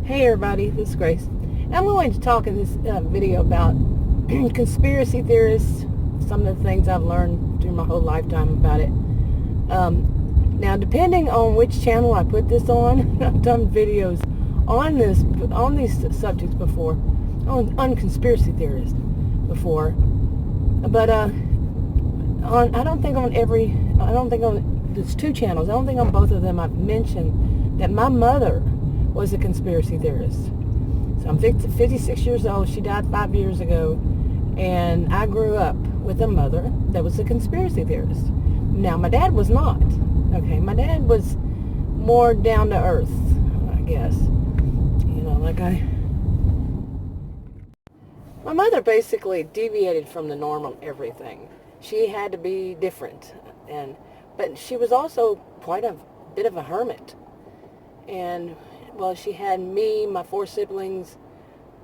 Hey everybody, this is Grace. And I'm going to talk in this video about conspiracy theorists, some of the things I've learned through my whole lifetime about it. Now, depending on which channel I put this on, I've done videos on these subjects before, on conspiracy theorists before. But I don't think on there's two channels. I don't think on both of them I've mentioned that my mother was a conspiracy theorist. So I'm 56 years old. She died 5 years ago. And I grew up with a mother that was a conspiracy theorist. Now, my dad was not. Okay, my dad was more down to earth, I guess. My mother basically deviated from the norm on everything. She had to be different. But she was also quite a bit of a hermit. And well, she had me, my 4 siblings,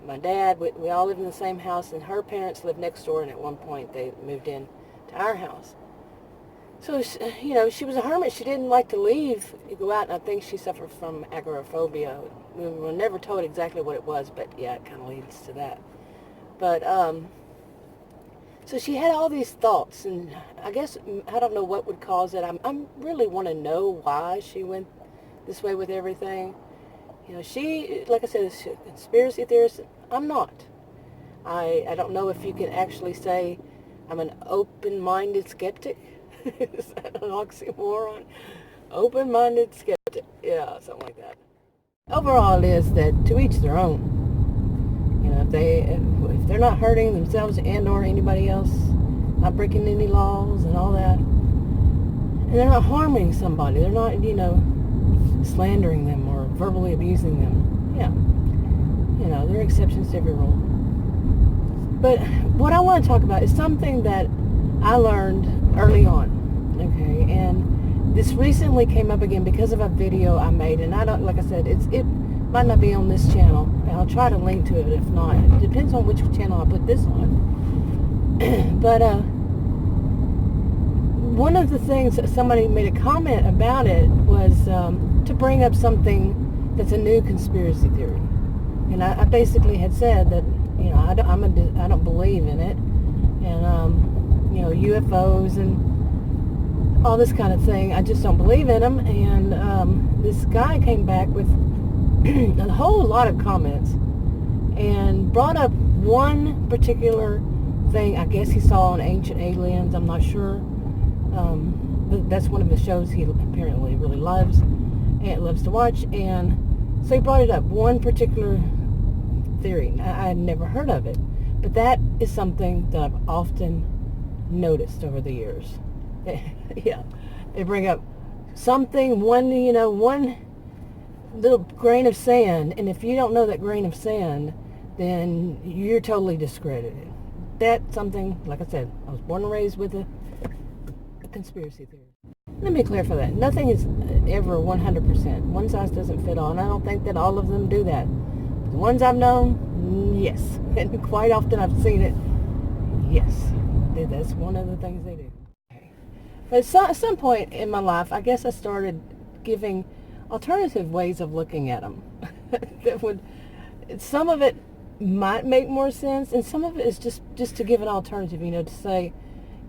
my dad. We all lived in the same house, and her parents lived next door, and at one point they moved in to our house. So, she was a hermit. She didn't like to leave, go out, and I think she suffered from agoraphobia. We were never told exactly what it was, but yeah, it kind of leads to that. But, so she had all these thoughts, and I guess, I don't know what would cause it. I really want to know why she went this way with everything. She, like I said, is a conspiracy theorist. I'm not. I don't know if you can actually say I'm an open-minded skeptic. Is that an oxymoron? Open-minded skeptic. Yeah, something like that. Overall, it is that to each their own. If they're not hurting themselves and or anybody else, not breaking any laws and all that, and they're not harming somebody, they're not, slandering them or verbally abusing them. Yeah. There are exceptions to every rule. But what I want to talk about is something that I learned early on. Okay. And this recently came up again because of a video I made. And like I said, it might not be on this channel. And I'll try to link to it if not. It depends on which channel I put this on. But, one of the things that somebody made a comment about it was to bring up something that's a new conspiracy theory. And I basically had said that, I don't believe in it. And, UFOs and all this kind of thing, I just don't believe in them. And this guy came back with a whole lot of comments and brought up one particular thing. I guess he saw on Ancient Aliens, I'm not sure. That's one of the shows he apparently really loves and loves to watch, and so he brought it up, one particular theory. I had never heard of it, but that is something that I've often noticed over the years. Yeah, they bring up something, one little grain of sand, and if you don't know that grain of sand, then you're totally discredited. That's something, like I said, I was born and raised with a conspiracy theory. Let me clarify that. Nothing is ever 100%. One size doesn't fit all, and I don't think that all of them do that. The ones I've known, yes. And quite often I've seen it, yes. That's one of the things they do. Okay. But at some point in my life, I guess I started giving alternative ways of looking at them. Some of it might make more sense, and some of it is just to give an alternative, to say,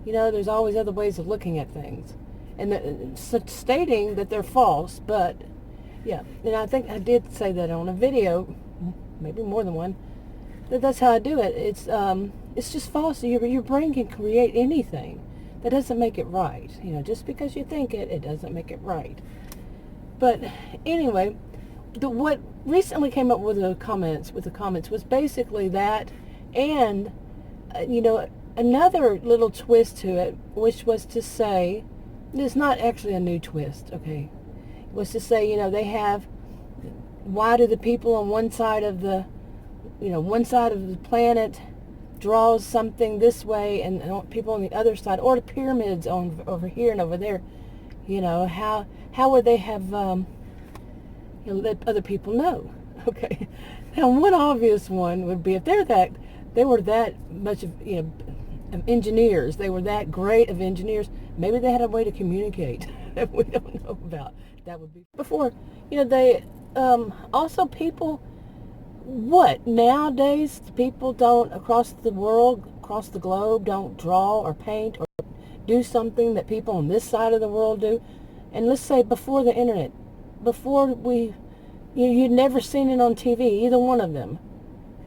there's always other ways of looking at things. And stating that they're false, but, yeah. And I think I did say that on a video, maybe more than one, that's how I do it. It's just false. Your brain can create anything. That doesn't make it right. Just because you think it doesn't make it right. But anyway, what recently came up with the comments was basically that, and, another little twist to it, which was to say, it's not actually a new twist, okay? It was to say, why do the people on one side of the planet draws something this way, and people on the other side, or the pyramids over here and over there, how would they have, let other people know? Okay. Now, one obvious one would be if they were that much of, of engineers, they were that great of engineers, maybe they had a way to communicate that we don't know about. That would be before, they also people What, nowadays people don't, across the world, across the globe, don't draw or paint or do something that people on this side of the world do? And let's say before the internet, before you'd never seen it on TV, either one of them,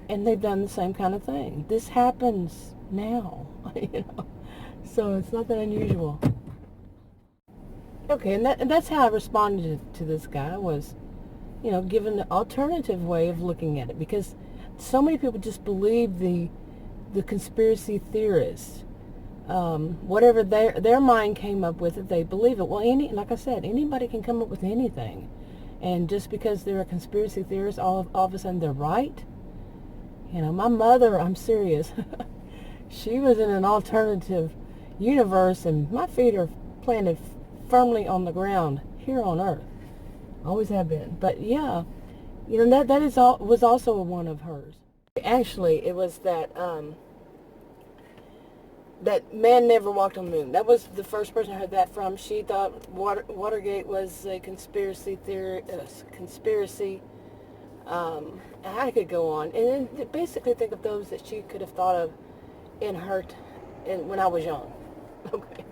and they've done the same kind of thing. This happens now, so it's not that unusual. Okay, and that's how I responded to this guy, was, given the alternative way of looking at it, because so many people just believe the conspiracy theorists. Whatever their mind came up with it, they believe it. Well, like I said, anybody can come up with anything, and just because they're a conspiracy theorist, all of a sudden they're right. My mother, I'm serious, she was in an alternative universe, and my feet are planted firmly on the ground here on Earth. Always have been. But yeah, that was also one of hers. Actually, it was that that man never walked on the moon. That was the first person I heard that from. She thought Watergate was a conspiracy theory, conspiracy. I could go on, and then basically think of those that she could have thought of when I was young. Okay.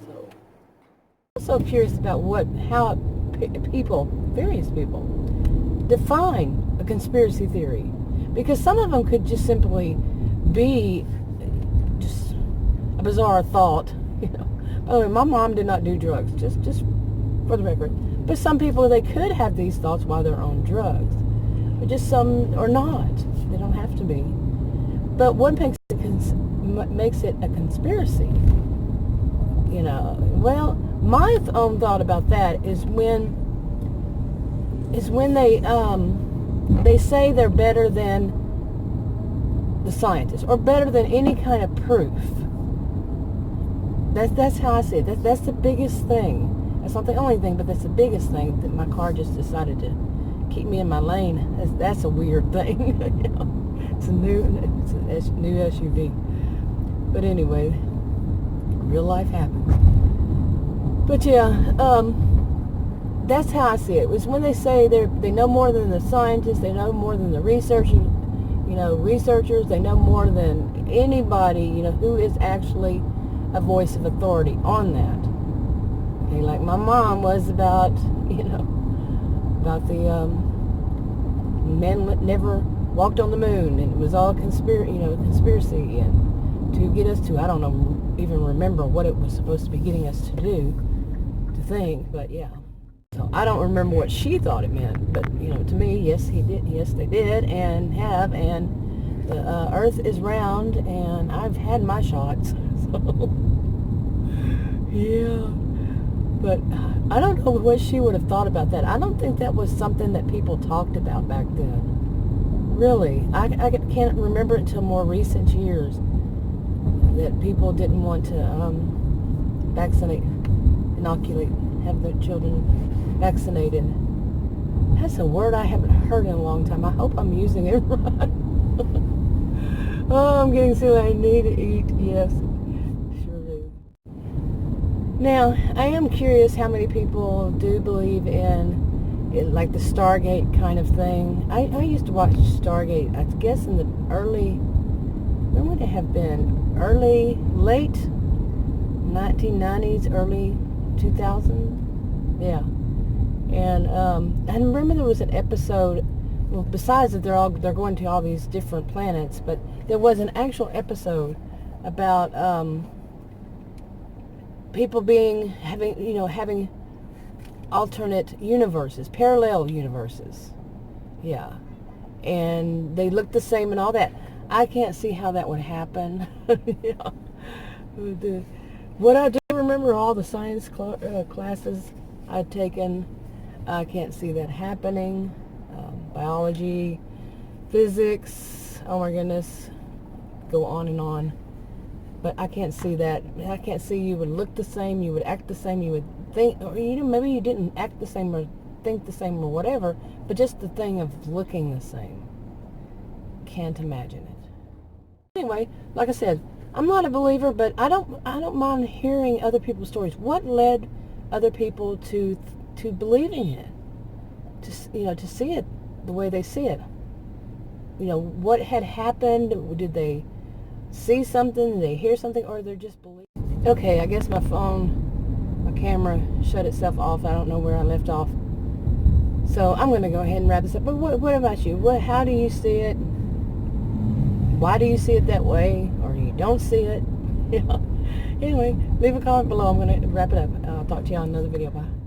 So, I'm so curious about how various people define a conspiracy theory, because some of them could just simply be just a bizarre thought. By the way, my mom did not do drugs, just for the record. But some people, they could have these thoughts while they're on drugs, but just some or not. They don't have to be. But what makes it a conspiracy? Well, my own thought about that is when they say they're better than the scientists, or better than any kind of proof. That's how I see it. That's the biggest thing. That's not the only thing, but that's the biggest thing, that my car just decided to keep me in my lane. That's a weird thing. It's a new SUV. But anyway, real life happens. But yeah, that's how I see it. It's when they say they know more than the scientists, they know more than the researchers, they know more than anybody, who is actually a voice of authority on that. Okay, like my mom was about the men never walked on the moon, and it was all conspiracy, and to get us to, I don't know, even remember what it was supposed to be getting us to do, to think, but yeah. So I don't remember what she thought it meant, but to me, yes, he did. Yes, they did, and have, and the Earth is round, and I've had my shots. So yeah, but I don't know what she would have thought about that. I don't think that was something that people talked about back then. Really, I can't remember it until more recent years that people didn't want to have their children vaccinated. That's a word I haven't heard in a long time. I hope I'm using it right. Oh, I'm getting silly. I need to eat. Yes, sure do. Now, I am curious how many people do believe in it, like the Stargate kind of thing. I used to watch Stargate, I guess in the when would it have been? Late 1990s, early 2000s? Yeah. And I remember there was an episode, well, besides that they're going to all these different planets, but there was an actual episode about people having alternate universes, parallel universes. Yeah. And they look the same and all that. I can't see how that would happen. Yeah. What I do remember, all the science classes I'd taken, I can't see that happening. Biology, physics, oh my goodness, go on and on. But I can't see that. I can't see you would look the same, you would act the same, you would think, or maybe you didn't act the same or think the same or whatever, but just the thing of looking the same. Can't imagine it. Anyway, like I said, I'm not a believer, but I don't mind hearing other people's stories. What led other people to believing it? To see it the way they see it. what had happened. Did they see something? Did they hear something? Or they're just believing? Okay, I guess my camera shut itself off. I don't know where I left off. So I'm going to go ahead and wrap this up. But what about you? How do you see it? Why do you see it that way? Or you don't see it? Anyway, leave a comment below. I'm going to wrap it up. I'll talk to you on another video. Bye.